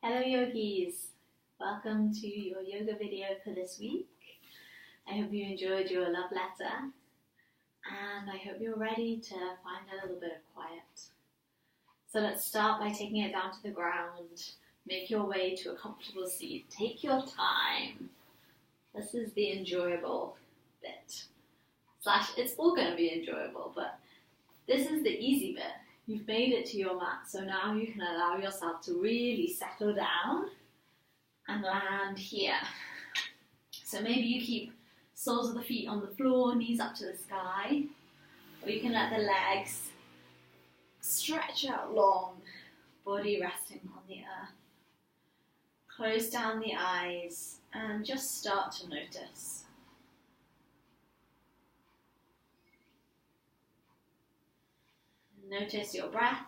Hello yogis, welcome to your yoga video for this week. I hope you enjoyed your love letter and I hope you're ready to find a little bit of quiet. So let's start by taking it down to the ground. Make your way to a comfortable seat. Take your time. This is the enjoyable bit. It's all going to be enjoyable, but this is the easy bit. You've made it to your mat, so now you can allow yourself to really settle down and land here. So maybe you keep soles of the feet on the floor, knees up to the sky, or you can let the legs stretch out long, body resting on the earth. Close down the eyes and just start to notice. Notice your breath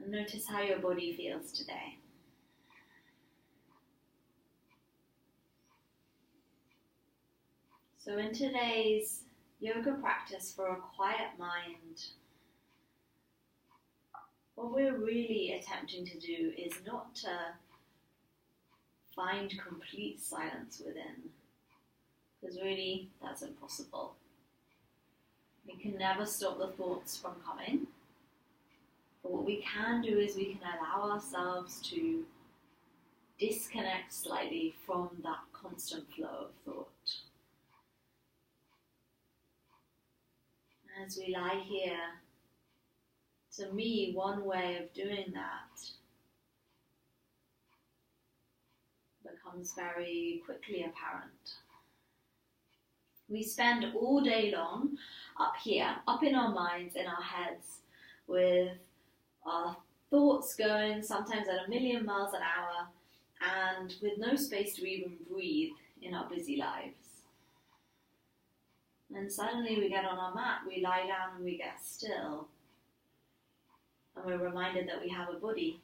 and notice how your body feels today. So in today's yoga practice for a quiet mind, what we're really attempting to do is not to find complete silence within, because really that's impossible. We can never stop the thoughts from coming, but what we can do is we can allow ourselves to disconnect slightly from that constant flow of thought. As we lie here, to me, one way of doing that becomes very quickly apparent. We spend all day long up here, up in our minds, in our heads, with our thoughts going sometimes at 1,000,000 miles an hour and with no space to even breathe in our busy lives. And suddenly we get on our mat, we lie down and we get still. And we're reminded that we have a body.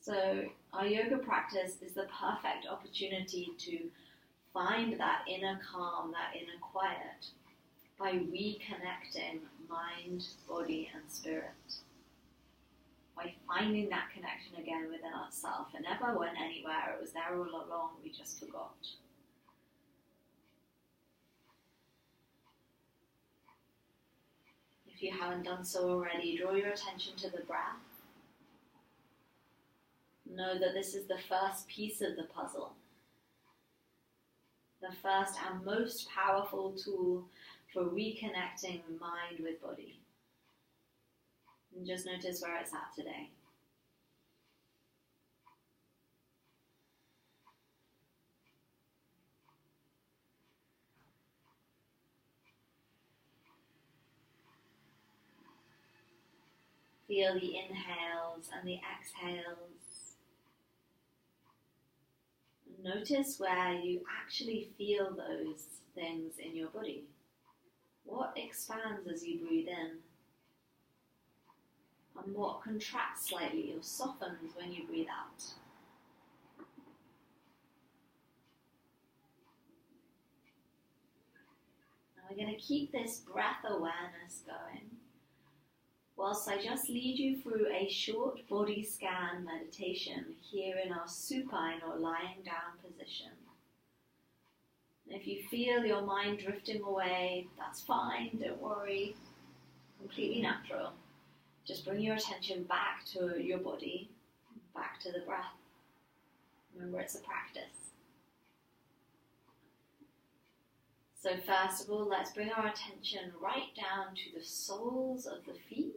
So our yoga practice is the perfect opportunity to find that inner calm, that inner quiet, by reconnecting mind, body, and spirit. By finding that connection again within ourselves. It never went anywhere, it was there all along, we just forgot. If you haven't done so already, draw your attention to the breath. Know that this is the first piece of the puzzle. The first and most powerful tool for reconnecting mind with body. And just notice where it's at today. Feel the inhales and the exhales. Notice where you actually feel those things in your body. What expands as you breathe in? And what contracts slightly or softens when you breathe out? Now we're going to keep this breath awareness going whilst I just lead you through a short body scan meditation here in our supine or lying down position. And if you feel your mind drifting away, that's fine, don't worry, completely natural. Just bring your attention back to your body, back to the breath. Remember, it's a practice. So first of all, let's bring our attention right down to the soles of the feet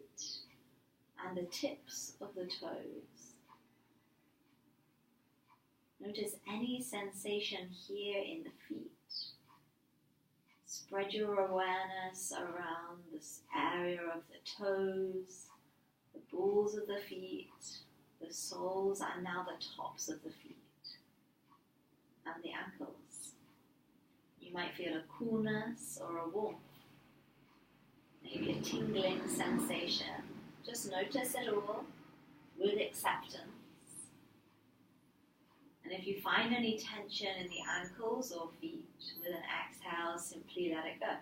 and the tips of the toes. Notice any sensation here in the feet. Spread your awareness around this area of the toes, the balls of the feet, the soles, and now the tops of the feet and the ankles. You might feel a coolness or a warmth, maybe a tingling sensation. Just notice it all with acceptance. And if you find any tension in the ankles or feet, with an exhale, simply let it go.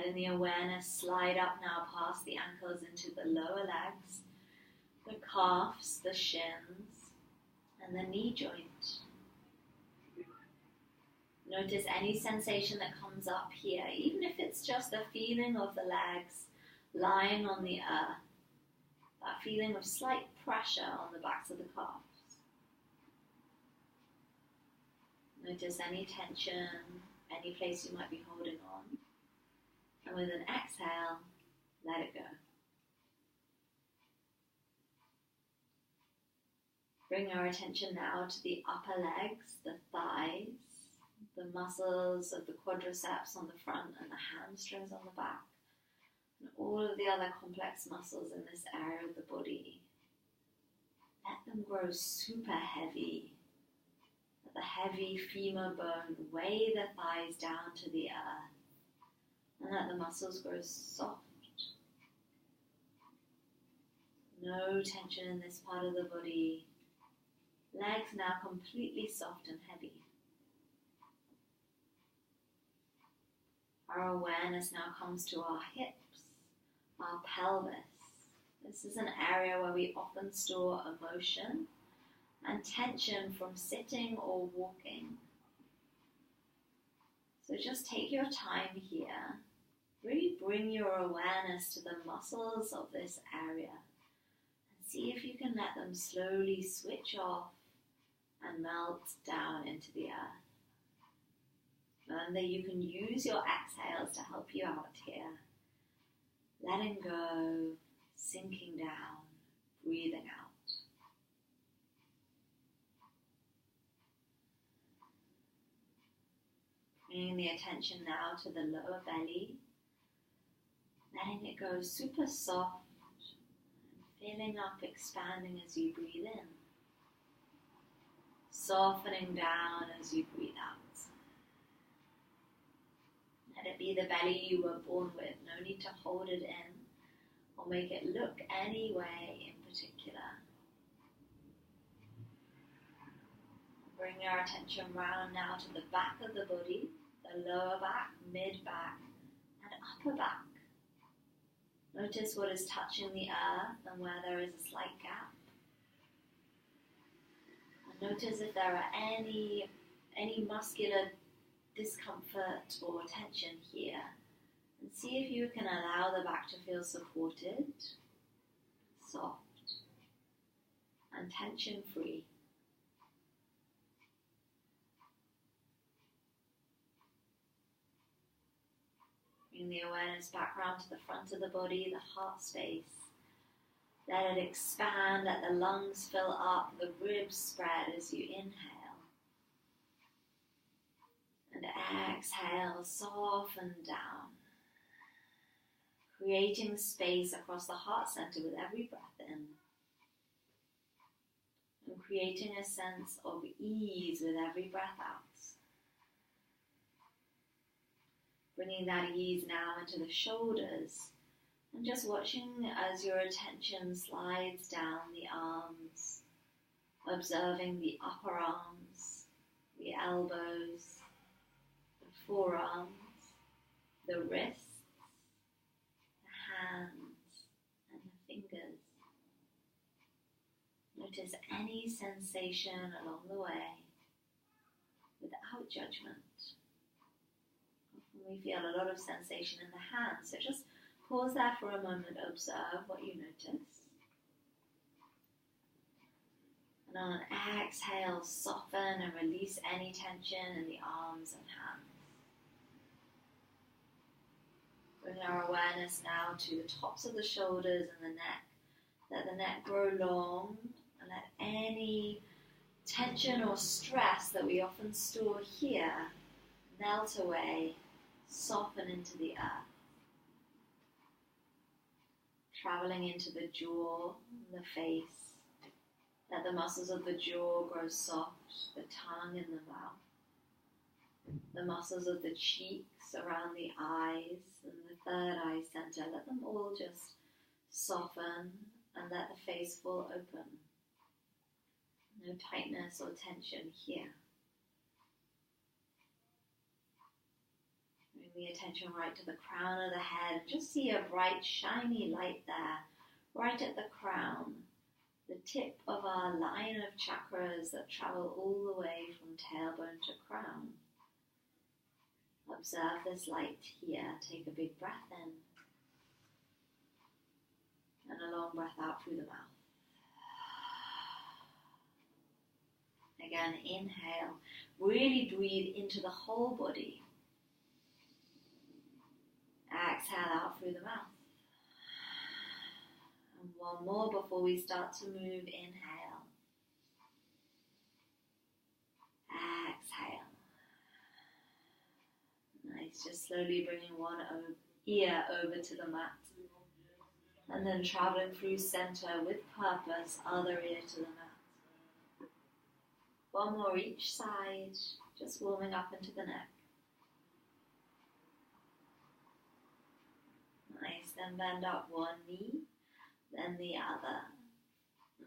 Letting the awareness slide up now past the ankles into the lower legs, the calves, the shins, and the knee joint. Notice any sensation that comes up here, even if it's just the feeling of the legs lying on the earth, that feeling of slight pressure on the backs of the calves. Notice any tension, any place you might be holding on. And with an exhale, let it go. Bring our attention now to the upper legs, the thighs, the muscles of the quadriceps on the front and the hamstrings on the back, and all of the other complex muscles in this area of the body. Let them grow super heavy. Let the heavy femur bone weigh the thighs down to the earth, and let the muscles grow soft. No tension in this part of the body. Legs now completely soft and heavy. Our awareness now comes to our hips, our pelvis. This is an area where we often store emotion and tension from sitting or walking. So just take your time here. Really bring your awareness to the muscles of this area and see if you can let them slowly switch off and melt down into the earth. And that you can use your exhales to help you out here. Letting go, sinking down, breathing out. Bringing the attention now to the lower belly. Letting it go super soft and filling up, expanding as you breathe in. Softening down as you breathe out. Let it be the belly you were born with. No need to hold it in or make it look any way in particular. Bring your attention round now to the back of the body, the lower back, mid-back, and upper back. Notice what is touching the earth and where there is a slight gap. And notice if there are any muscular discomfort or tension here, and see if you can allow the back to feel supported, soft, and tension-free. Bring the awareness back round to the front of the body, the heart space. Let it expand, let the lungs fill up, the ribs spread as you inhale. And exhale, soften down. Creating space across the heart center with every breath in. And creating a sense of ease with every breath out. Bringing that ease now into the shoulders. And just watching as your attention slides down the arms. Observing the upper arms, the elbows, forearms, the wrists, the hands, and the fingers. Notice any sensation along the way without judgment. Often we feel a lot of sensation in the hands, so just pause there for a moment, observe what you notice. And on an exhale, soften and release any tension in the arms and hands. Bring our awareness now to the tops of the shoulders and the neck. Let the neck grow long and let any tension or stress that we often store here melt away, soften into the earth. Traveling into the jaw and the face. Let the muscles of the jaw grow soft, the tongue in the mouth. The muscles of the cheeks around the eyes and the third eye center, let them all just soften and let the face fall open. No tightness or tension here. Bring Bring the attention right to the crown of the head. Just see a bright, shiny light there, right at the crown. The tip of our line of chakras that travel all the way from tailbone to crown. Observe this light here. Take a big breath in. And a long breath out through the mouth. Again, inhale. Really breathe into the whole body. Exhale out through the mouth. And one more before we start to move. Inhale. Exhale. Nice. Just slowly bringing one ear over to the mat. And then traveling through center with purpose, other ear to the mat. One more each side, just warming up into the neck. Nice, then bend up one knee, then the other.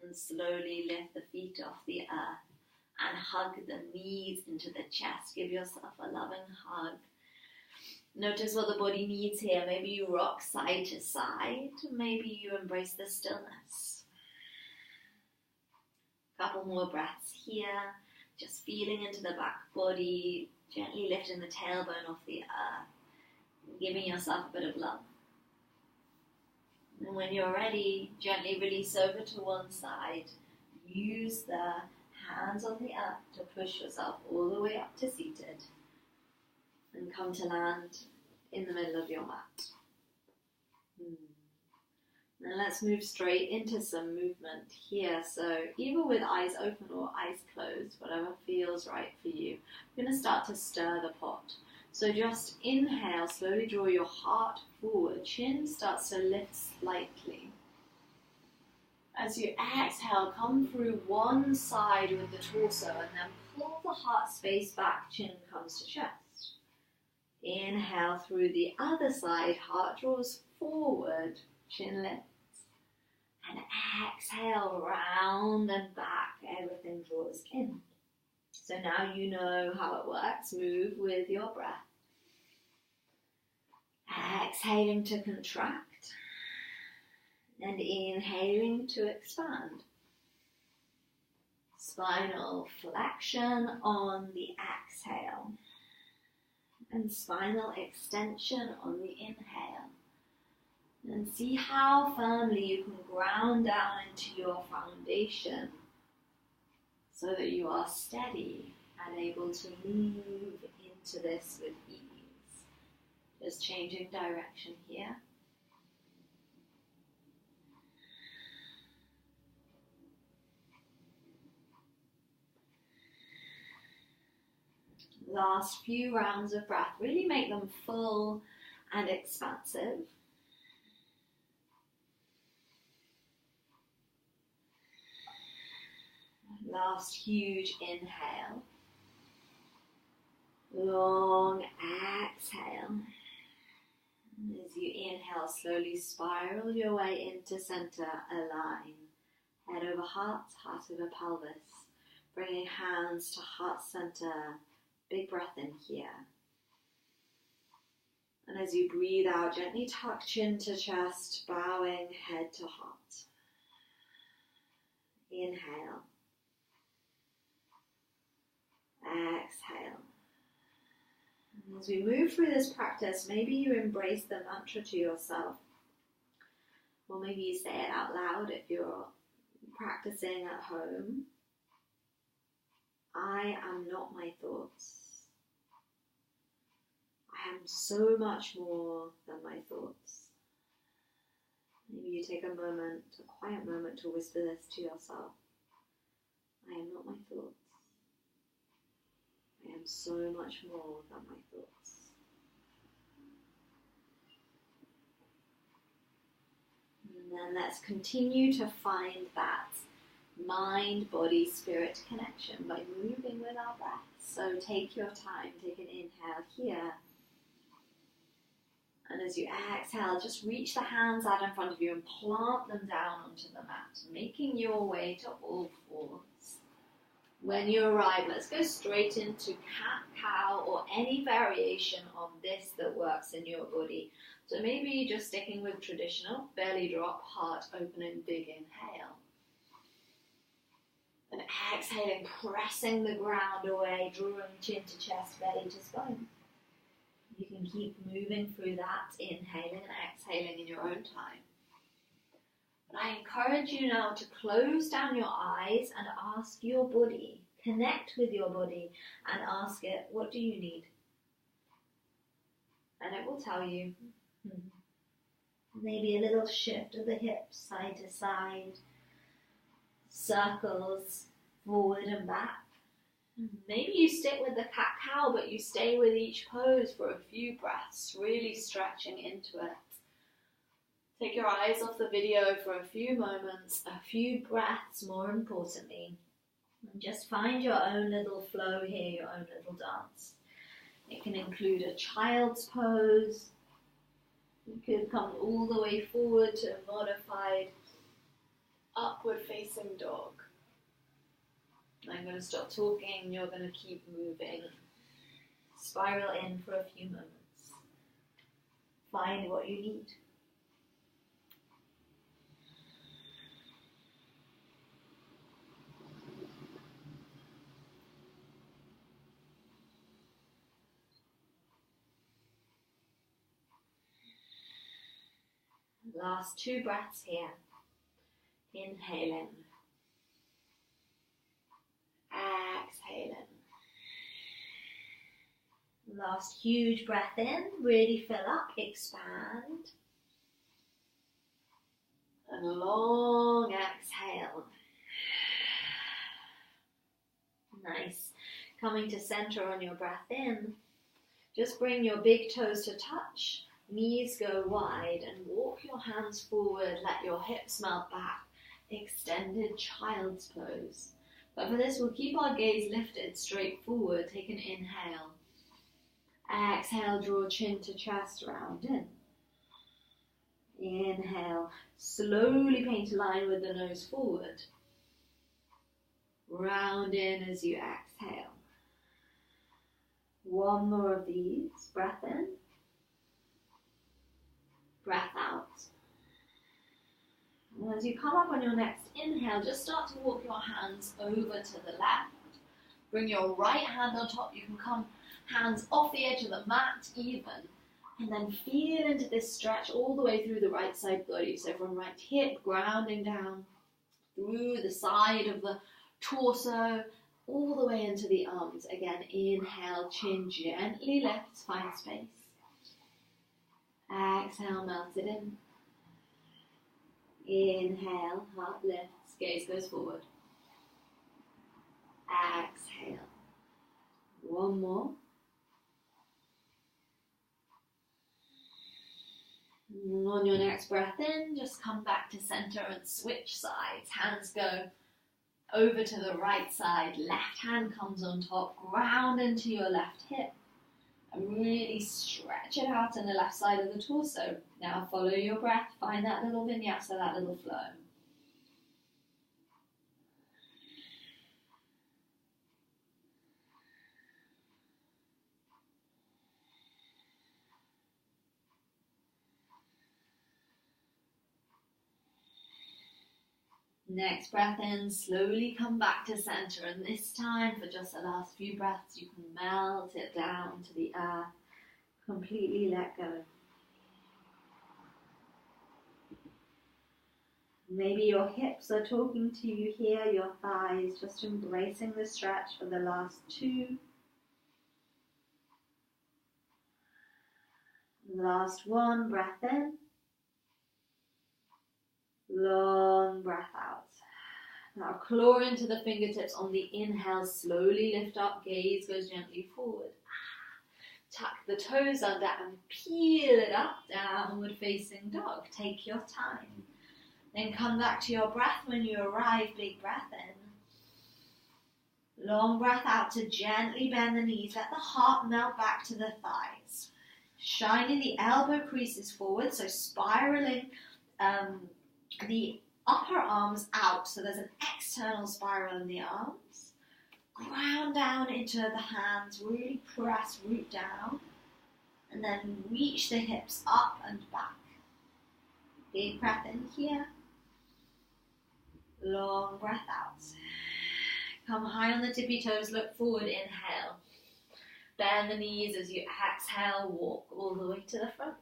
And slowly lift the feet off the earth and hug the knees into the chest. Give yourself a loving hug. Notice what the body needs here. Maybe you rock side to side. Maybe you embrace the stillness. Couple more breaths here. Just feeling into the back body. Gently lifting the tailbone off the earth. Giving yourself a bit of love. And when you're ready, gently release over to one side. Use the hands on the earth to push yourself all the way up to seated. And come to land in the middle of your mat. Now let's move straight into some movement here. So either with eyes open or eyes closed, whatever feels right for you. You're going to start to stir the pot. So just inhale, slowly draw your heart forward. Chin starts to lift slightly. As you exhale, come through one side with the torso and then pull the heart space back, chin comes to chest. Inhale through the other side, heart draws forward, chin lifts. And exhale, round and back, everything draws in. So now you know how it works. Move with your breath. Exhaling to contract. And inhaling to expand. Spinal flexion on the exhale. And spinal extension on the inhale. And see how firmly you can ground down into your foundation so that you are steady and able to move into this with ease. Just changing direction here. Last few rounds of breath, really make them full and expansive. Last huge inhale. Long exhale. As you inhale, slowly spiral your way into center, align. Head over heart, heart over pelvis. Bringing hands to heart center. Big breath in here. And as you breathe out, gently tuck chin to chest, bowing head to heart. Inhale. Exhale. And as we move through this practice, maybe you embrace the mantra to yourself. Or maybe you say it out loud if you're practicing at home. I am not my thoughts. I am so much more than my thoughts. Maybe you take a moment, a quiet moment to whisper this to yourself. I am not my thoughts. I am so much more than my thoughts. And then let's continue to find that mind, body, spirit connection by moving with our breath. So take your time, take an inhale here. And as you exhale, just reach the hands out in front of you and plant them down onto the mat, making your way to all fours. When you arrive, let's go straight into cat-cow or any variation on this that works in your body. So maybe just sticking with traditional, belly drop, heart opening, big inhale. And exhaling, pressing the ground away, drawing chin to chest, belly to spine. You can keep moving through that, inhaling and exhaling in your own time. But I encourage you now to close down your eyes and ask your body, connect with your body and ask it, what do you need? And it will tell you. Maybe a little shift of the hips side to side, circles forward and back. Maybe you stick with the cat-cow, but you stay with each pose for a few breaths, really stretching into it. Take your eyes off the video for a few moments, a few breaths more importantly, and just find your own little flow here, your own little dance. It can include a child's pose. You could come all the way forward to a modified upward facing dog. I'm going to stop talking, you're going to keep moving. Spiral in for a few moments. Find what you need. Last 2 breaths here. Inhaling. Exhaling. Last huge breath in. Really fill up, expand. And long exhale. Nice. Coming to center on your breath in. Just bring your big toes to touch. Knees go wide and walk your hands forward, let your hips melt back, extended child's pose. But for this, we'll keep our gaze lifted straight forward, take an inhale. Exhale, draw chin to chest, round in. Inhale, slowly paint a line with the nose forward. Round in as you exhale. One more of these, breath in. Breath out. And as you come up on your next inhale, just start to walk your hands over to the left. Bring your right hand on top. You can come hands off the edge of the mat even. And then feel into this stretch all the way through the right side body. So from right hip, grounding down through the side of the torso, all the way into the arms. Again, inhale, chin gently lifts, find space. Exhale, melt it in. Inhale, heart lifts, gaze goes forward. Exhale. One more. And on your next breath in, just come back to center and switch sides. Hands go over to the right side. Left hand comes on top. Ground into your left hip. And really stretch it out on the left side of the torso. Now follow your breath. Find that little vinyasa, that little flow. Next breath in, slowly come back to center, and this time for just the last few breaths you can melt it down to the earth, completely let go. Maybe your hips are talking to you here, your thighs, just embracing the stretch for the last 2. Last 1, breath in. Long breath out. Now claw into the fingertips on the inhale, slowly lift up, gaze goes gently forward. Tuck the toes under and peel it up, downward facing dog. Take your time. Then come back to your breath when you arrive, big breath in. Long breath out to gently bend the knees, let the heart melt back to the thighs. Shining the elbow creases forward, so spiraling the upper arms out, so there's an external spiral in the arms. ground down into the hands, really press, root down, and then reach the hips up and back. Big breath in here, long breath out. Come high on the tippy toes, look forward, inhale. Bend the knees as you exhale, walk all the way to the front.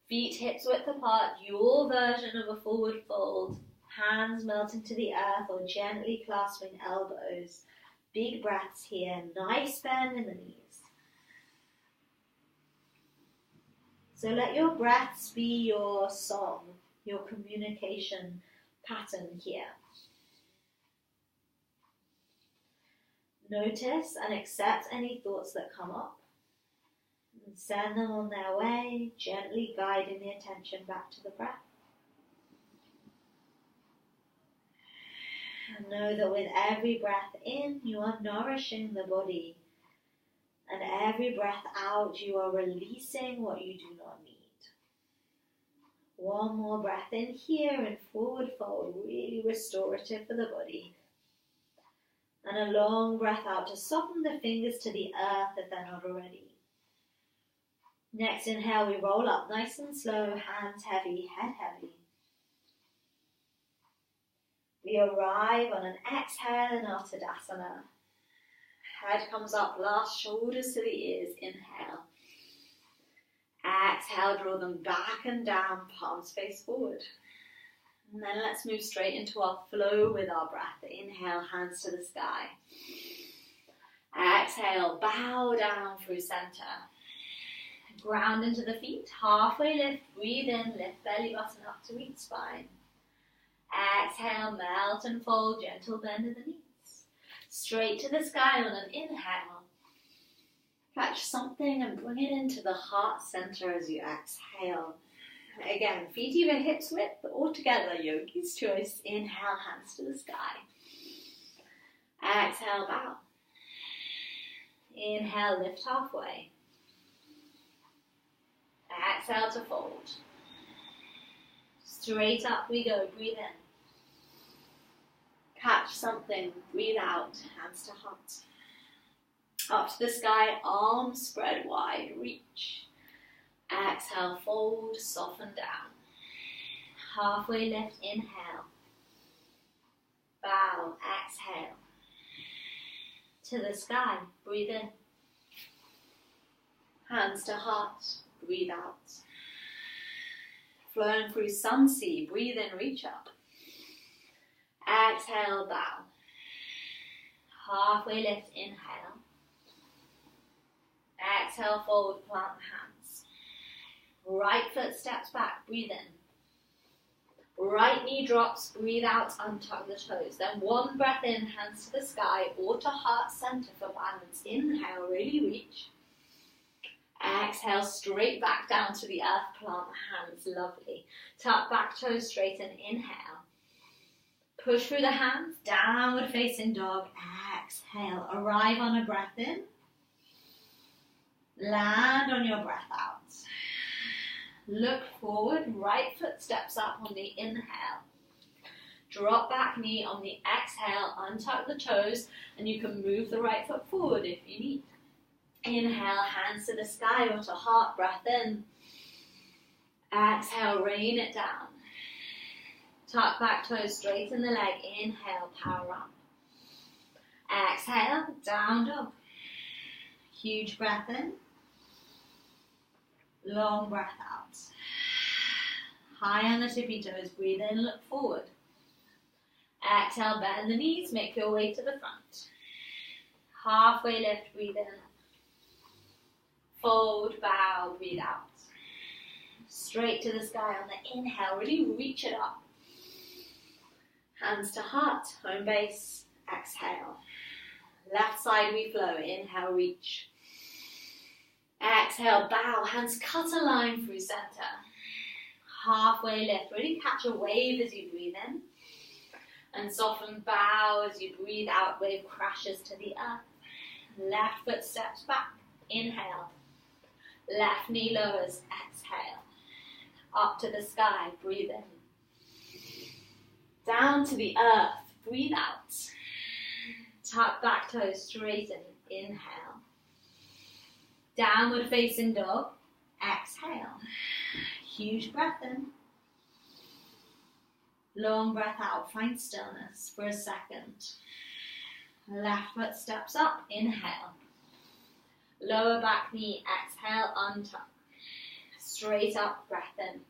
Feet hips width apart, your version of a forward fold. Hands melt into the earth or gently clasping elbows. Big breaths here, nice bend in the knees. So let your breaths be your song, your communication pattern here. Notice and accept any thoughts that come up and send them on their way, gently guiding the attention back to the breath. And know that with every breath in, you are nourishing the body. And every breath out, you are releasing what you do not need. One more breath in here in forward fold, really restorative for the body. And a long breath out to soften the fingers to the earth if they're not already. Next inhale, we roll up nice and slow, hands heavy, head heavy. We arrive on an exhale in our Tadasana. Head comes up, last shoulders to the ears, inhale. Exhale, draw them back and down, palms face forward. And then let's move straight into our flow with our breath. Inhale, hands to the sky. Exhale, bow down through center. Ground into the feet, halfway lift, breathe in, lift belly button up to reach spine. Exhale, melt and fold, gentle bend in the knees. Straight to the sky on an inhale. Catch something and bring it into the heart center as you exhale. Again, feet either hips width or together, yogi's choice. Inhale, hands to the sky. Exhale, bow. Inhale, lift halfway. Exhale to fold. Straight up we go, breathe in. Catch something, breathe out, hands to heart. Up to the sky, arms spread wide, reach. Exhale, fold, soften down. Halfway lift, inhale. Bow, exhale. To the sky, breathe in. Hands to heart, breathe out. Flowing through sun sea, breathe in, reach up. Exhale, bow. Halfway lift, inhale. Exhale, forward, plant the hands. Right foot steps back, breathe in. Right knee drops, breathe out, untuck the toes. Then one breath in, hands to the sky or to heart center for balance. Inhale, really reach. Exhale, straight back down to the earth, plant the hands, lovely. Tuck back toes, straighten, inhale. Push through the hands, downward facing dog, exhale. Arrive on a breath in. Land on your breath out. Look forward, right foot steps up on the inhale. Drop back knee on the exhale, untuck the toes, and you can move the right foot forward if you need. Inhale, hands to the sky or to heart, breath in. Exhale, rain it down. Tuck back toes, straighten the leg, inhale, power up. Exhale, down dog. Huge breath in. Long breath out. High on the tippy toes, breathe in, look forward. Exhale, bend the knees, make your way to the front. Halfway lift, breathe in. Fold, bow, breathe out. Straight to the sky on the inhale, really reach it up. Hands to heart, home base, exhale. Left side we flow, inhale, reach. Exhale, bow, hands cut a line through center. Halfway lift, really catch a wave as you breathe in. And soften, bow as you breathe out, wave crashes to the earth. Left foot steps back, inhale. Left knee lowers, exhale. Up to the sky, breathe in. Down to the earth, breathe out. Tuck back toes, straighten, inhale. Downward facing dog, exhale. Huge breath in. Long breath out, find stillness for a second. Left foot steps up, inhale. Lower back knee, exhale, untuck. Straight up, breath in.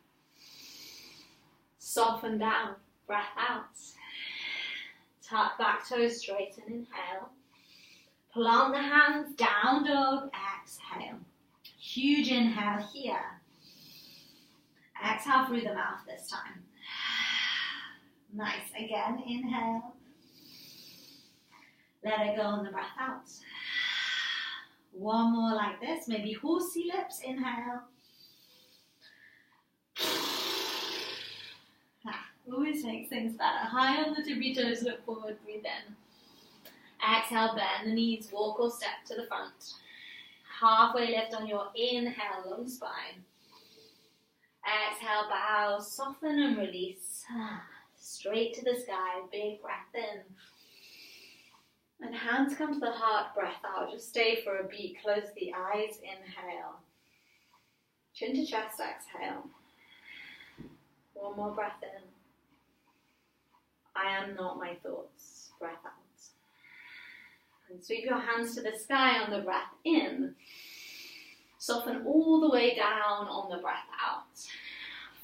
Soften down, breath out. Tuck back toes, straighten, inhale. Plant the hands, down dog, exhale. Huge inhale here. Exhale through the mouth this time. Nice, again, inhale. Let it go on the breath out. One more like this, maybe horsey lips, inhale. Always makes things better. High on the tippy toes, look forward, breathe in. Exhale, bend the knees, walk or step to the front. Halfway lift on your inhale, long spine. Exhale, bow, soften and release. Straight to the sky, big breath in. And hands come to the heart, breath out. Just stay for a beat, close the eyes, inhale. Chin to chest, exhale. One more breath in. I am not my thoughts, breath out. And sweep your hands to the sky on the breath in. Soften all the way down on the breath out.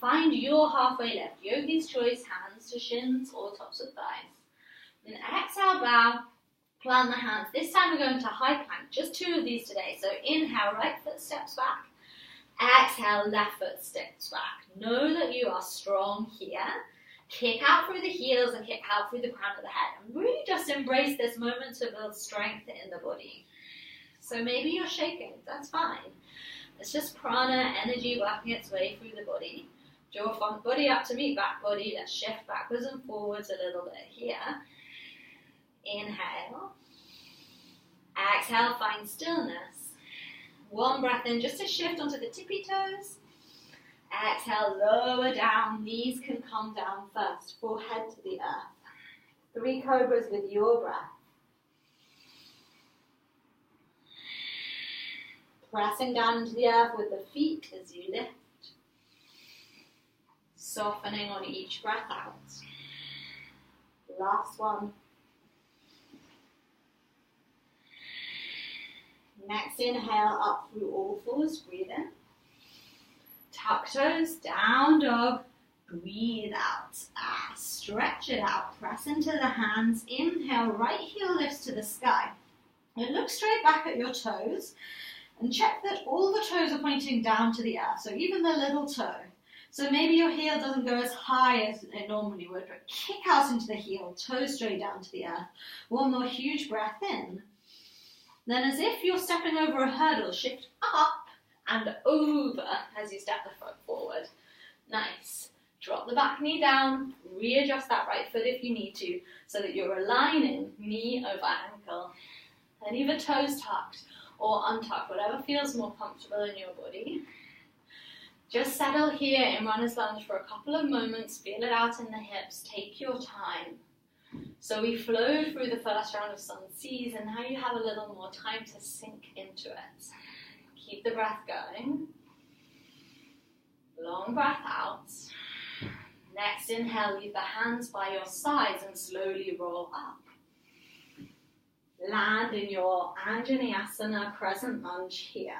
Find your halfway lift. Yogi's choice, hands to shins or tops of thighs. And exhale, bow. Plant the hands. This time we're going to high plank. Just 2 of these today. So inhale, right foot steps back. Exhale, left foot steps back. Know that you are strong here. Kick out through the heels and kick out through the crown of the head. And really just embrace this moment to build strength in the body. So maybe you're shaking. That's fine. It's just prana, energy working its way through the body. Draw front body up to meet back body. Let's shift backwards and forwards a little bit here. Inhale. Exhale, find stillness. One breath in, just a shift onto the tippy toes. Exhale, lower down. Knees can come down first. Forehead to the earth. 3 cobras with your breath. Pressing down into the earth with the feet as you lift. Softening on each breath out. Last one. Next inhale, up through all fours, breathe in. Tuck toes, down dog, breathe out. Stretch it out, press into the hands. Inhale, right heel lifts to the sky. And look straight back at your toes and check that all the toes are pointing down to the earth, so even the little toe. So maybe your heel doesn't go as high as it normally would, but kick out into the heel, toes straight down to the earth. One more huge breath in. Then as if you're stepping over a hurdle, shift up and over as you step the foot forward. Nice. Drop the back knee down, readjust that right foot if you need to, so that you're aligning knee over ankle. And either toes tucked or untucked, whatever feels more comfortable in your body. Just settle here in runner's lunge for a couple of moments, feel it out in the hips, take your time. So we flowed through the first round of sun seas, and now you have a little more time to sink into it. Keep the breath going. Long breath out. Next inhale, leave the hands by your sides and slowly roll up. Land in your Anjaneyasana crescent lunge here.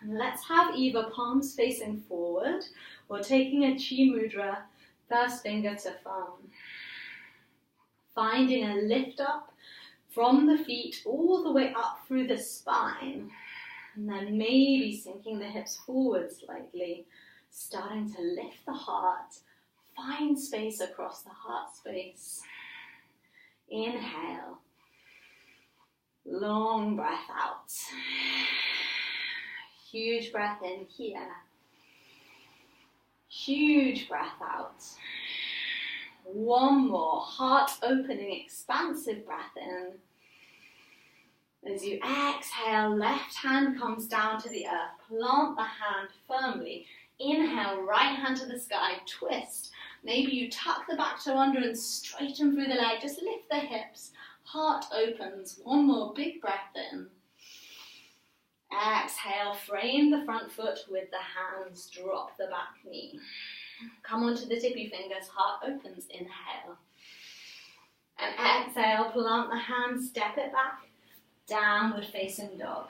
And let's have either palms facing forward or taking a chi mudra, first finger to thumb. Finding a lift up from the feet all the way up through the spine. And then maybe sinking the hips forward slightly, starting to lift the heart. Find space across the heart space. Inhale. Long breath out. Huge breath in here. Huge breath out. One more heart opening, expansive breath in. As you exhale, left hand comes down to the earth. Plant the hand firmly. Inhale, right hand to the sky, twist. Maybe you tuck the back toe under and straighten through the leg. Just lift the hips. Heart opens. One more big breath in. Exhale, frame the front foot with the hands, drop the back knee. Come onto the tippy fingers, heart opens, inhale. And exhale, plant the hands, step it back, downward facing dog.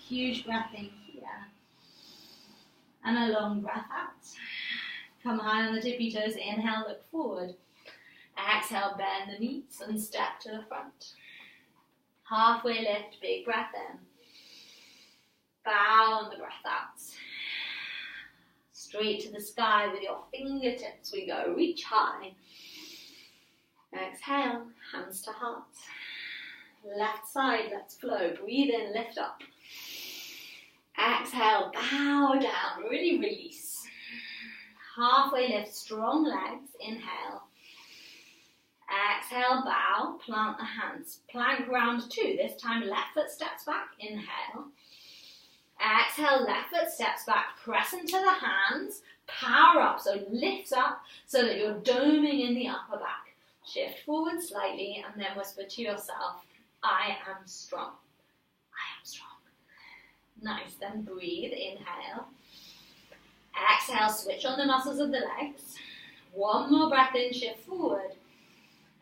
Huge breath in here. And a long breath out. Come high on the tippy toes, inhale, look forward. Exhale, bend the knees and step to the front. Halfway lift, big breath in. Bow on the breath out. Straight to the sky with your fingertips we go. Reach high. Exhale, hands to heart. Left side, let's flow. Breathe in, lift up. Exhale, bow down, really release. Halfway lift, strong legs, inhale. Exhale, bow, plant the hands. Plank round 2, this time left foot steps back, inhale. Exhale, left foot steps back, press into the hands, power up, so lift up so that you're doming in the upper back. Shift forward slightly and then whisper to yourself, I am strong. I am strong. Nice, then breathe, inhale. Exhale, switch on the muscles of the legs. One more breath in, shift forward.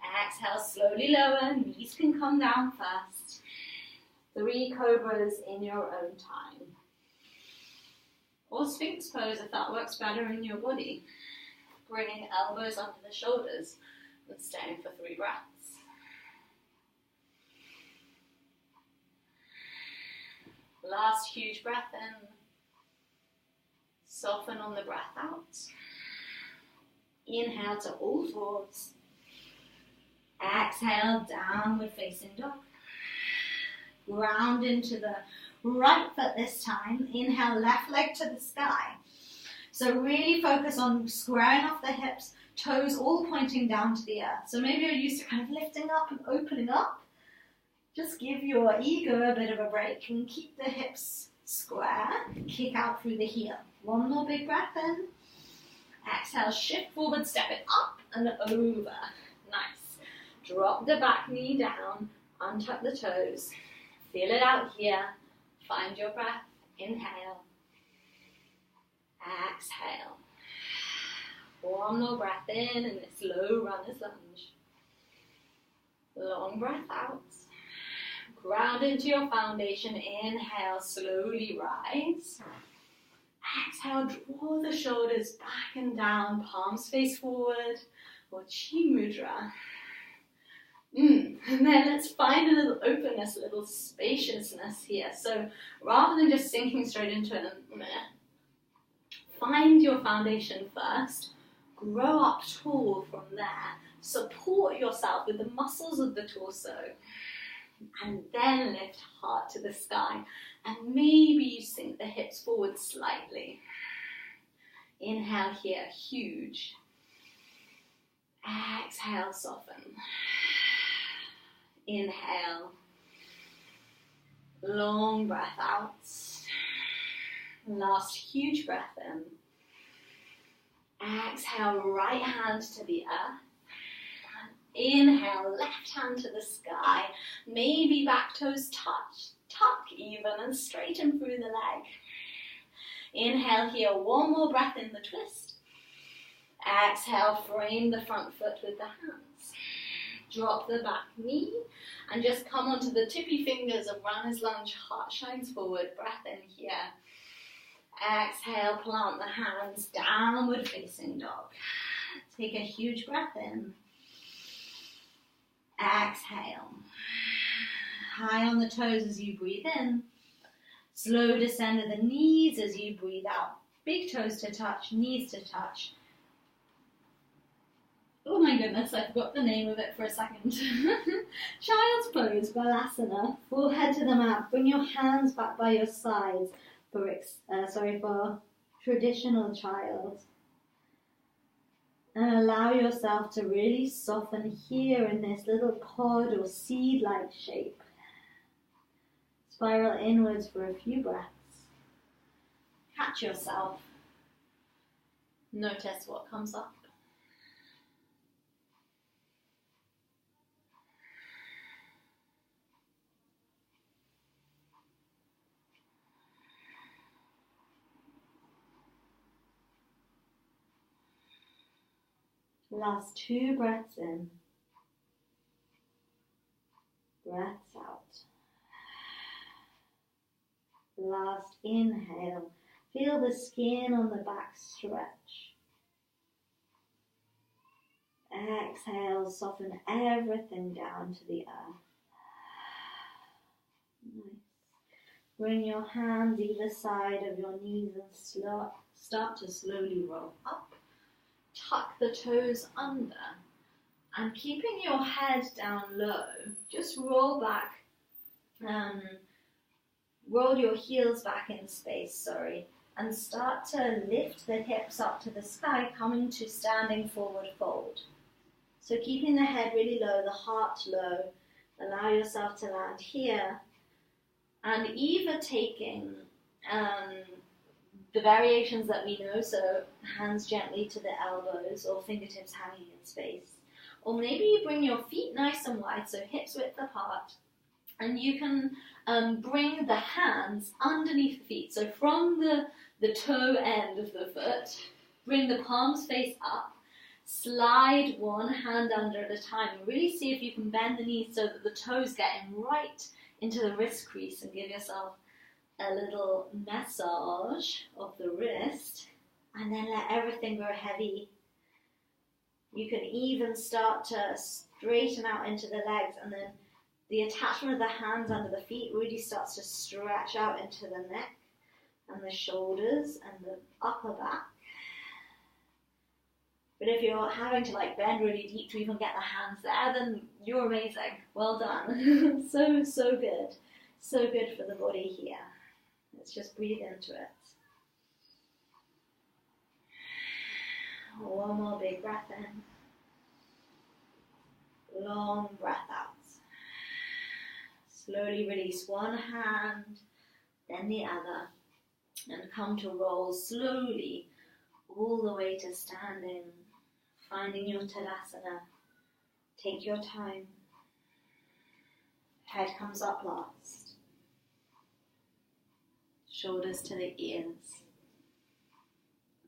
Exhale, slowly lower, knees can come down first. 3 cobras in your own time. Or Sphinx pose if that works better in your body. Bringing elbows under the shoulders and staying for 3 breaths. Last huge breath in. Soften on the breath out. Inhale to all fours. Exhale, downward facing dog. Ground into the right foot this time. Inhale, left leg to the sky. So really focus on squaring off the hips, toes all pointing down to the earth. So maybe you're used to kind of lifting up and opening up. Just give your ego a bit of a break and keep the hips square. Kick out through the heel. One more big breath in. Exhale, shift forward, step it up and over. Nice. Drop the back knee down, untuck the toes. Feel it out here. Find your breath. Inhale. Exhale. One more breath in and a slow runner's lunge. Long breath out. Ground into your foundation. Inhale, slowly rise. Exhale, draw the shoulders back and down, palms face forward, or Chi Mudra. And then let's find a little openness, a little spaciousness here. So rather than just sinking straight into it, find your foundation first, grow up tall from there, support yourself with the muscles of the torso, and then lift heart to the sky. And maybe you sink the hips forward slightly. Inhale here, huge. Exhale, soften. Inhale. Long breath out. Last huge breath in. Exhale, right hand to the earth. Inhale, left hand to the sky. Maybe back toes touch, tuck even and straighten through the leg. Inhale here, one more breath in the twist. Exhale, frame the front foot with the hands. Drop the back knee and just come onto the tippy fingers of runner's lunge, heart shines forward, breath in here. Exhale, plant the hands, downward facing dog. Take a huge breath in. Exhale. High on the toes as you breathe in. Slow descend of the knees as you breathe out. Big toes to touch, knees to touch. Oh my goodness, I forgot the name of it for a second. Child's pose, Balasana. Forehead to the mat. Bring your hands back by your sides for traditional child. And allow yourself to really soften here in this little pod or seed-like shape. Spiral inwards for a few breaths. Catch yourself. Notice what comes up. Last 2 breaths in. Breaths out. Last inhale. Feel the skin on the back stretch. Exhale, soften everything down to the earth. Nice. Bring your hands either side of your knees and start to slowly roll up. Tuck the toes under. And keeping your head down low, just roll back, roll your heels back in space, and start to lift the hips up to the sky, coming to standing forward fold. So keeping the head really low, the heart low, allow yourself to land here, and either taking the variations that we know, so hands gently to the elbows or fingertips hanging in space. Or maybe you bring your feet nice and wide, so hips width apart, and you can bring the hands underneath the feet. So from the toe end of the foot, bring the palms face up, slide one hand under at a time, and really see if you can bend the knees so that the toes get in right into the wrist crease, and give yourself a little massage of the wrist, and then let everything go heavy. You can even start to straighten out into the legs, and then the attachment of the hands under the feet really starts to stretch out into the neck and the shoulders and the upper back. But if you're having to bend really deep to even get the hands there, then you're amazing. Well done. So good. So good for the body here. Let's just breathe into it. One more big breath in. Long breath out. Slowly release one hand, then the other, and come to roll slowly all the way to standing, finding your Tadasana. Take your time. Head comes up last. Shoulders to the ears.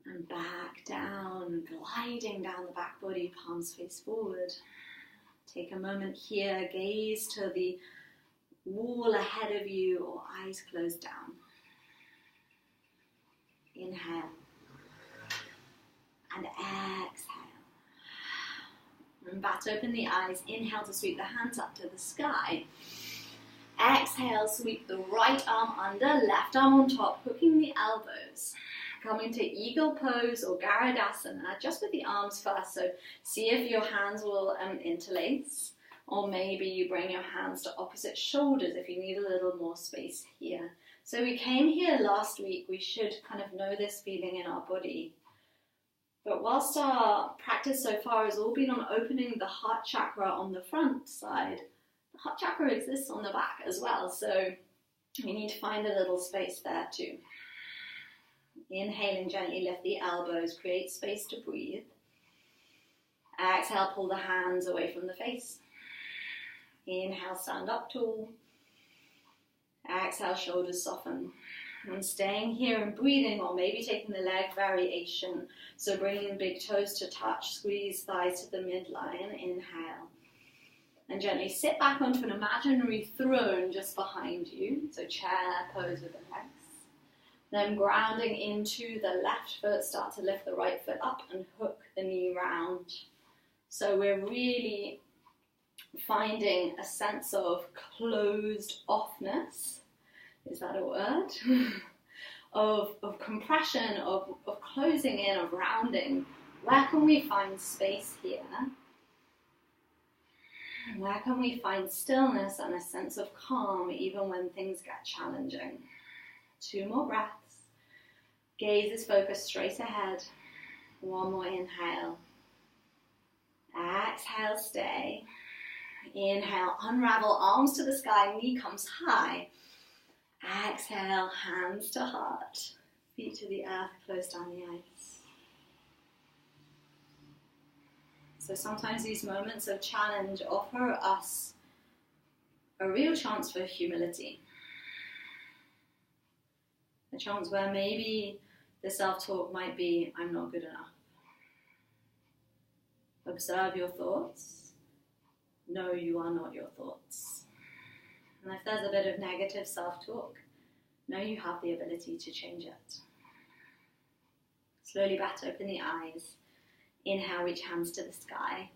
And back down, gliding down the back body, palms face forward. Take a moment here, gaze to the wall ahead of you or eyes closed down. Inhale. And exhale. And bat open the eyes. Inhale to sweep the hands up to the sky. Exhale, sweep the right arm under, left arm on top, hooking the elbows. Coming to eagle pose or Garudasana, just with the arms first. So see if your hands will interlace, or maybe you bring your hands to opposite shoulders if you need a little more space here. So we came here last week, we should kind of know this feeling in our body. But whilst our practice so far has all been on opening the heart chakra on the front side, the heart chakra exists on the back as well, so we need to find a little space there too. Inhaling, gently lift the elbows, create space to breathe. Exhale, pull the hands away from the face. Inhale, stand up tall. Exhale, shoulders soften. And staying here and breathing, or maybe taking the leg variation. So bringing big toes to touch, squeeze thighs to the midline. Inhale. And gently sit back onto an imaginary throne just behind you. So chair pose with the legs. Then grounding into the left foot, start to lift the right foot up and hook the knee round. So we're really finding a sense of closed offness. Is that a word? of compression, of closing in, of rounding. Where can we find space here? Where can we find stillness and a sense of calm even when things get challenging? 2 more breaths. Gaze is focused straight ahead. 1 more inhale. Exhale, stay. Inhale, unravel, arms to the sky, knee comes high. Exhale, hands to heart. Feet to the earth, close down the eyes. So sometimes these moments of challenge offer us a real chance for humility. A chance where maybe the self-talk might be, I'm not good enough. Observe your thoughts. Know you are not your thoughts. And if there's a bit of negative self-talk, know you have the ability to change it. Slowly bat open the eyes. Inhale, reach hands to the sky.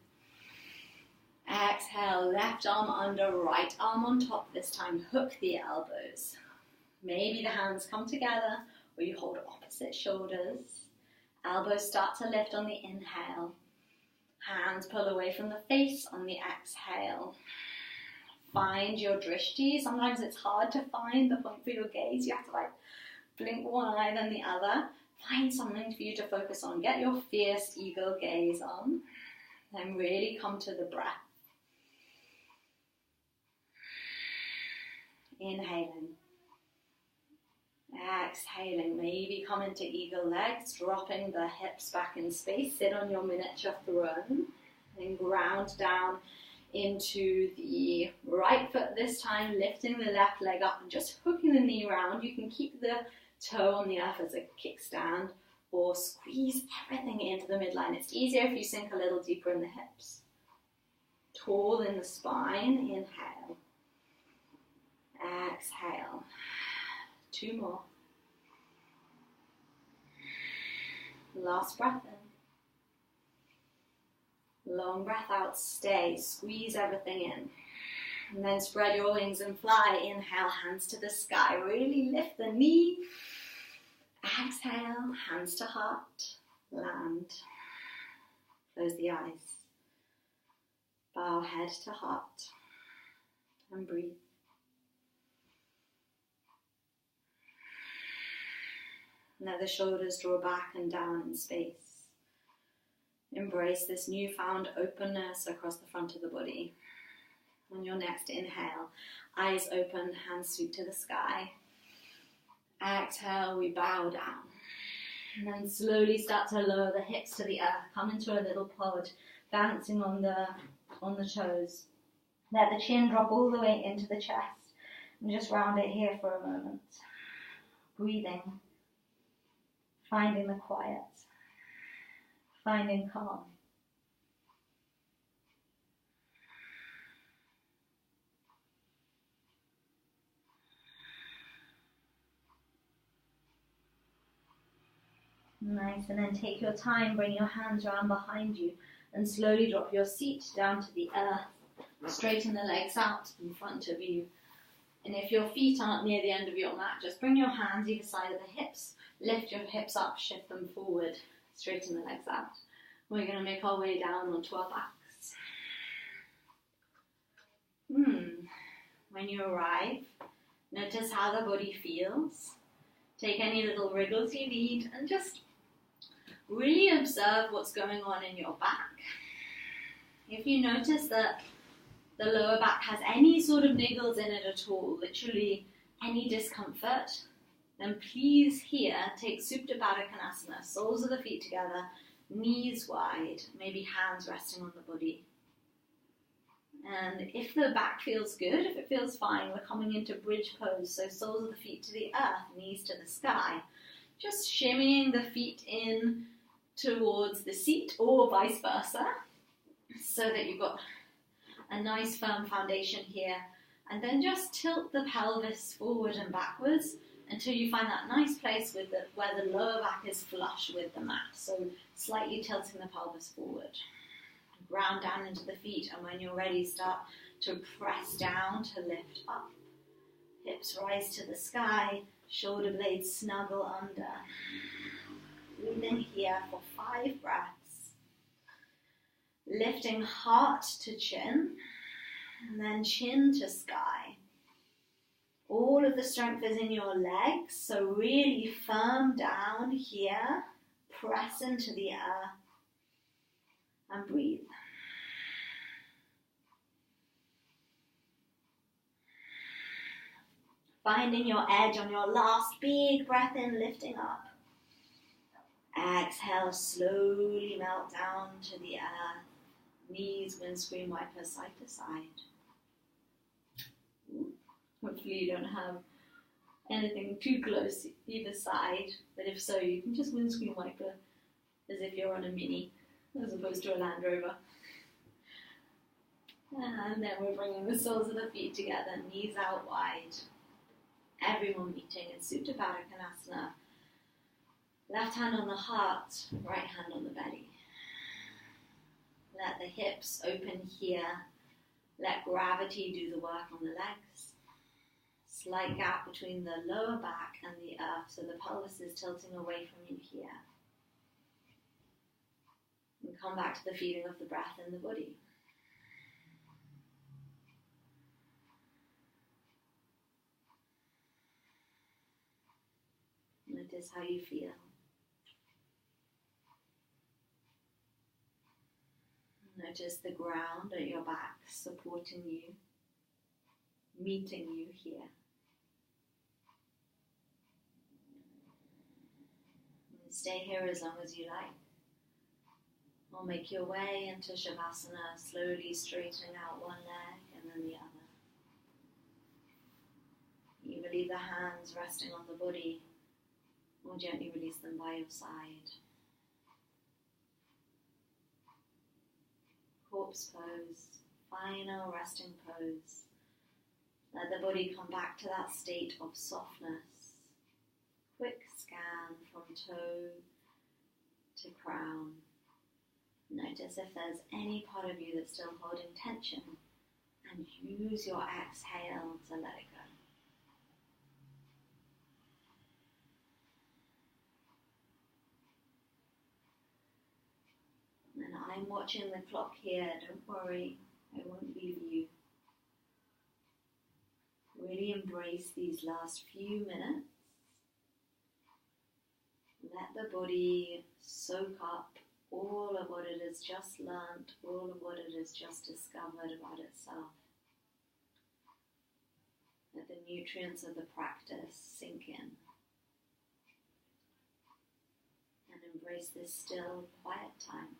Exhale, left arm under, right arm on top this time. Hook the elbows. Maybe the hands come together or you hold opposite shoulders. Elbows start to lift on the inhale. Hands pull away from the face on the exhale. Find your drishti. Sometimes it's hard to find the point for your gaze. You have to blink one eye then the other. Find something for you to focus on. Get your fierce eagle gaze on. Then really come to the breath. Inhaling. Exhaling. Maybe come into eagle legs, dropping the hips back in space. Sit on your miniature throne. Then ground down into the right foot this time, lifting the left leg up and just hooking the knee round. You can keep the toe on the earth as a kickstand or squeeze everything into the midline. It's easier if you sink a little deeper in the hips. Tall in the spine. Inhale. Exhale. 2 more. Last breath in. Long breath out, stay, squeeze everything in. And then spread your wings and fly. Inhale, hands to the sky. Really lift the knee. Exhale, hands to heart. Land. Close the eyes. Bow head to heart. And breathe. Let the shoulders draw back and down in space. Embrace this newfound openness across the front of the body. On your next inhale, eyes open, hands sweep to the sky. Exhale, we bow down. And then slowly start to lower the hips to the earth. Come into a little pod, balancing on the toes. Let the chin drop all the way into the chest. And just round it here for a moment. Breathing. Finding the quiet, finding calm. Nice, and then take your time, bring your hands around behind you and slowly drop your seat down to the earth. Straighten the legs out in front of you. And if your feet aren't near the end of your mat, just bring your hands either side of the hips. Lift your hips up, shift them forward, straighten the legs out. We're going to make our way down onto our backs. When you arrive, notice how the body feels. Take any little wriggles you need and just really observe what's going on in your back. If you notice that the lower back has any sort of niggles in it at all, literally any discomfort, then please here take Supta Baddha Konasana, soles of the feet together, knees wide, maybe hands resting on the body. And if the back feels good, if it feels fine, we're coming into bridge pose, so soles of the feet to the earth, knees to the sky. Just shimmying the feet in towards the seat or vice versa, so that you've got a nice firm foundation here. And then just tilt the pelvis forward and backwards until you find that nice place with where the lower back is flush with the mat. So slightly tilting the pelvis forward. Ground down into the feet, and when you're ready, start to press down to lift up. Hips rise to the sky, shoulder blades snuggle under. Breathe in here for 5 breaths. Lifting heart to chin, and then chin to sky. All of the strength is in your legs, so really firm down here. Press into the earth and breathe. Finding your edge on your last big breath in, lifting up. Exhale, slowly melt down to the earth. Knees, windscreen wiper, side to side. Hopefully you don't have anything too close either side, but if so, you can just windscreen wiper as if you're on a mini. as opposed to a Land Rover. And then we're bringing the soles of the feet together, knees out wide. Everyone meeting in Supta Baddha Konasana. Left hand on the heart, right hand on the belly. Let the hips open here. Let gravity do the work on the legs. Slight gap between the lower back and the earth, so the pelvis is tilting away from you here. And come back to the feeling of the breath in the body. Notice how you feel. Notice the ground at your back supporting you, meeting you here. And stay here as long as you like. Or make your way into Shavasana, slowly straightening out one leg and then the other. Either leave the hands resting on the body or gently release them by your side. Corpse pose, final resting pose. Let the body come back to that state of softness. Quick scan from toe to crown. Notice if there's any part of you that's still holding tension, and use your exhale to let it go. And I'm watching the clock here, don't worry, I won't leave you. Really embrace these last few minutes. Let the body soak up all of what it has just learnt, all of what it has just discovered about itself. Let the nutrients of the practice sink in. And embrace this still, quiet time.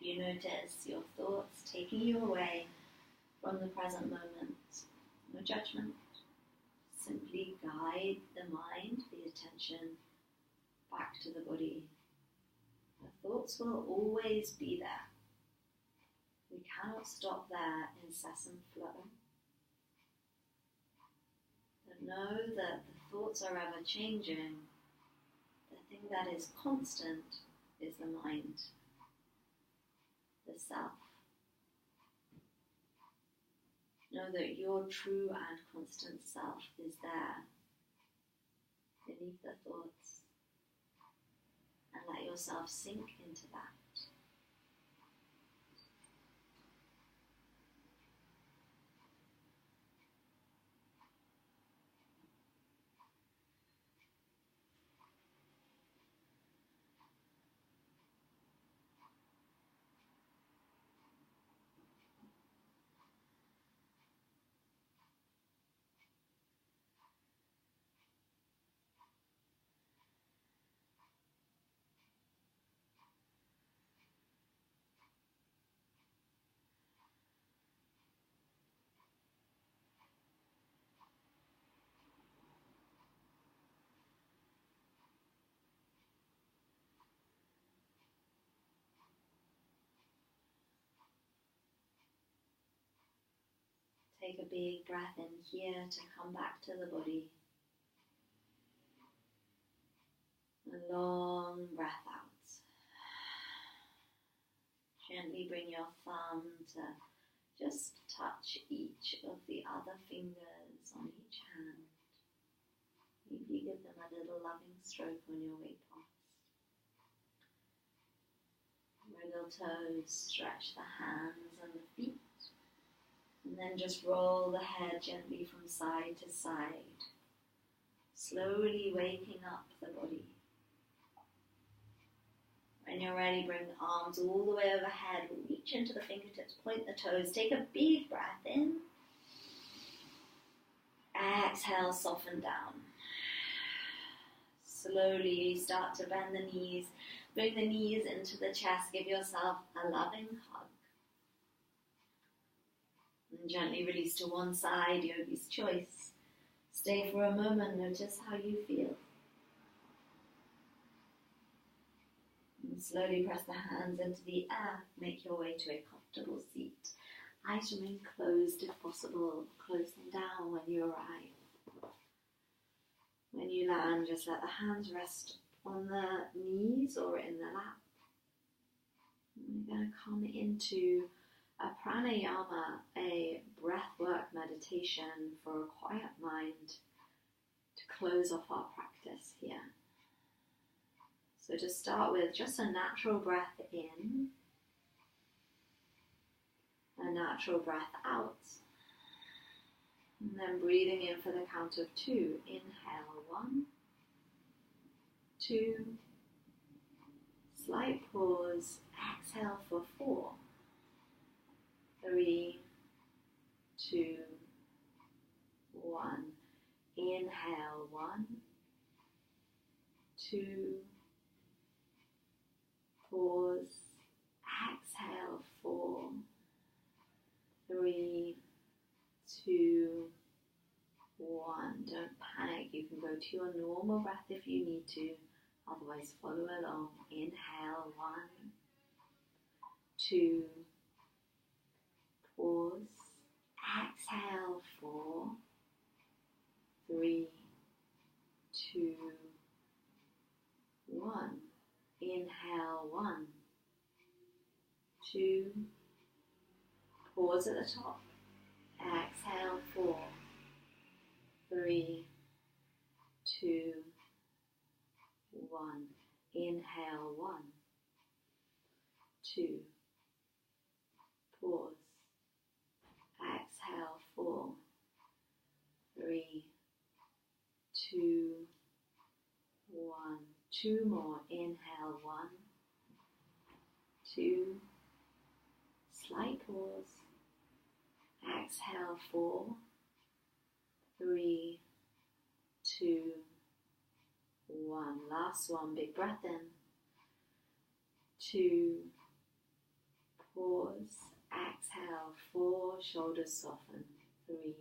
You notice your thoughts taking you away from the present moment. No judgment. Simply guide the mind, the attention, back to the body. The thoughts will always be there. We cannot stop their incessant flow. But know that the thoughts are ever changing. The thing that is constant is the mind. The self. Know that your true and constant self is there beneath the thoughts, and let yourself sink into that. Take a big breath in here to come back to the body. A long breath out. Gently bring your thumb to just touch each of the other fingers on each hand. Maybe give them a little loving stroke on your way past. Wiggle toes, stretch the hands and the feet, and then just roll the head gently from side to side, slowly waking up the body. When you're ready, bring the arms all the way overhead, reach into the fingertips, point the toes, take a big breath in. Exhale, soften down. Slowly start to bend the knees. Bring the knees into the chest. Give yourself a loving hug. And gently release to one side, yogi's choice. Stay for a moment. Notice how you feel. And slowly press the hands into the air. Make your way to a comfortable seat. Eyes remain closed if possible. Close them down when you arrive. When you land, just let the hands rest on the knees or in the lap. And we're going to come into a pranayama, a breathwork meditation for a quiet mind to close off our practice here. So to start with, just a natural breath in, a natural breath out, and then breathing in for the count of 2. Inhale, 1, 2, slight pause, exhale for 4, 3, 2, 1, inhale, 1, 2, pause, exhale, 4, 3, 2, 1. Don't panic. You can go to your normal breath if you need to. Otherwise, follow along. Inhale, 1, 2, pause, exhale, 4, 3, 2, 1. Inhale, 1, 2, pause at the top. Exhale, 4, 3, 2, 1. Inhale, 1, 2, pause. Exhale, 4, 3, 2, 1. 2 more. Inhale, 1, 2, slight pause. Exhale, 4, 3, 2, 1. Last one, big breath in. 2, pause, exhale, 4, shoulders soften. 3,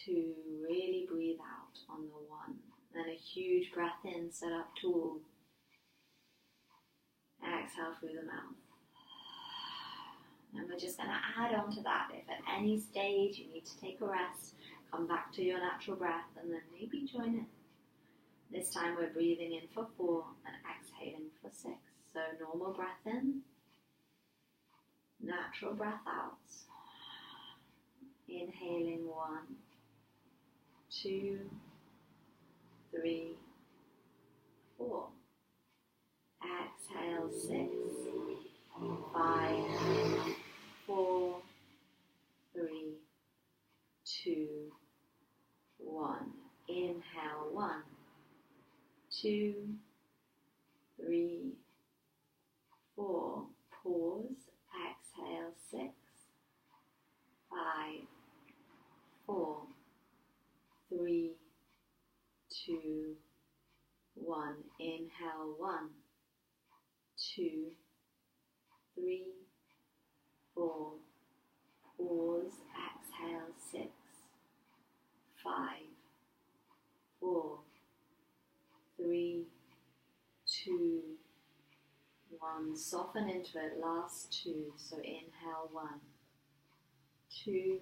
2, really breathe out on the 1. Then a huge breath in, sit up tall. Exhale through the mouth. And we're just going to add on to that. If at any stage you need to take a rest, come back to your natural breath and then maybe join it. This time we're breathing in for 4 and exhaling for 6. So normal breath in, natural breath out. Inhaling 1, 2, 3, 4. Exhale 6, 5, 4, 3, 2, 1. Inhale 1, 2, 3, 4. Pause. Exhale 6, 5, 4, 3, 2, 1. Inhale 1, 2, 3, 4. Pause. Exhale 6, 5, 4, 3, 2, 1. Soften into it. Last 2. So inhale 1, 2,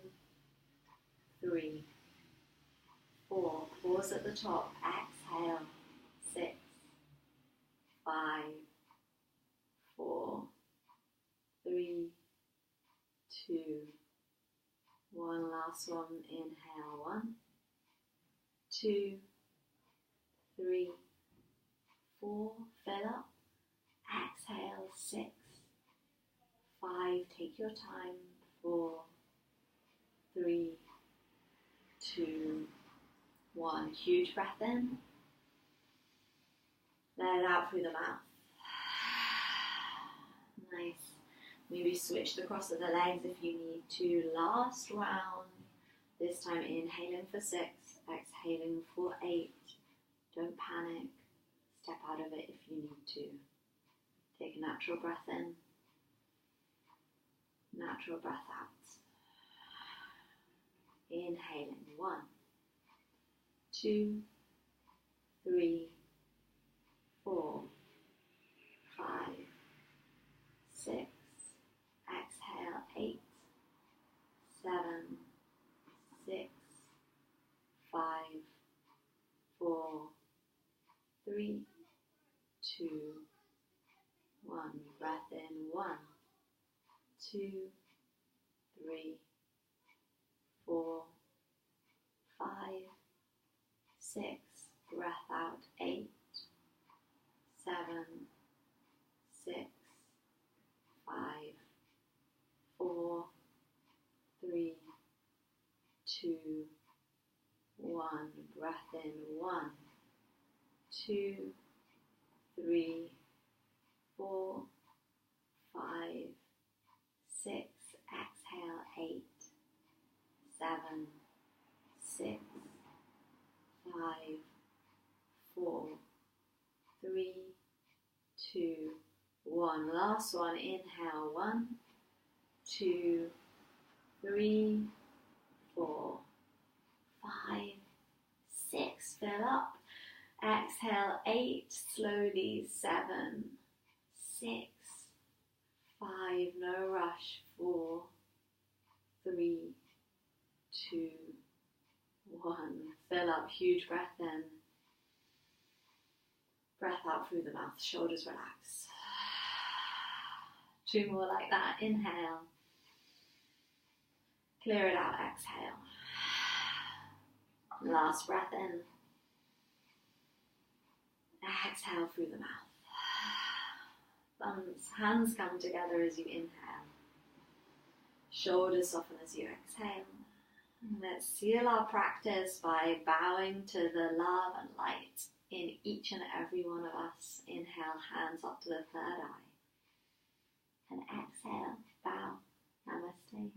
3, 4. Pause at the top. Exhale 6, 5, 4, 3, 2, 1. Last one. Inhale 1, 2, 3, 4, fill up. Exhale, 6, 5, take your time. 4, 3, 2, 1. Huge breath in. Let it out through the mouth. Nice. Maybe switch the cross of the legs if you need to. Last round. This time inhaling for 6, exhaling for 8. Don't panic. Step out of it if you need to. Take a natural breath in. Natural breath out. Inhaling. 1, 2, 3, 4, 5, 6. Exhale. 8, 7, 6, 5, 4, 3, 2, 1. Breath in. 1, 2, 3, 4, 5, 6. Breath out. 8, 7, 6, 5, 4, 3, 2, 1. Breath in. 1, 2, 3, 4, 5, 6. Exhale. 8, 7, 6, 5, 4, 3, 2, 1. Last one. Inhale. 1, 2, 3, 4, 5, 6. Fill up. Exhale. 8. Slowly. 7, 6, 5. No rush. 4, 3, 2, 1. Fill up. Huge breath in. Breath out through the mouth. Shoulders relax. 2 more like that. Inhale. Clear it out. Exhale. Last breath in. Exhale through the mouth. Thumbs, hands come together as you inhale. Shoulders soften as you exhale. Let's seal our practice by bowing to the love and light in each and every one of us. Inhale, hands up to the third eye. And exhale, bow. Namaste.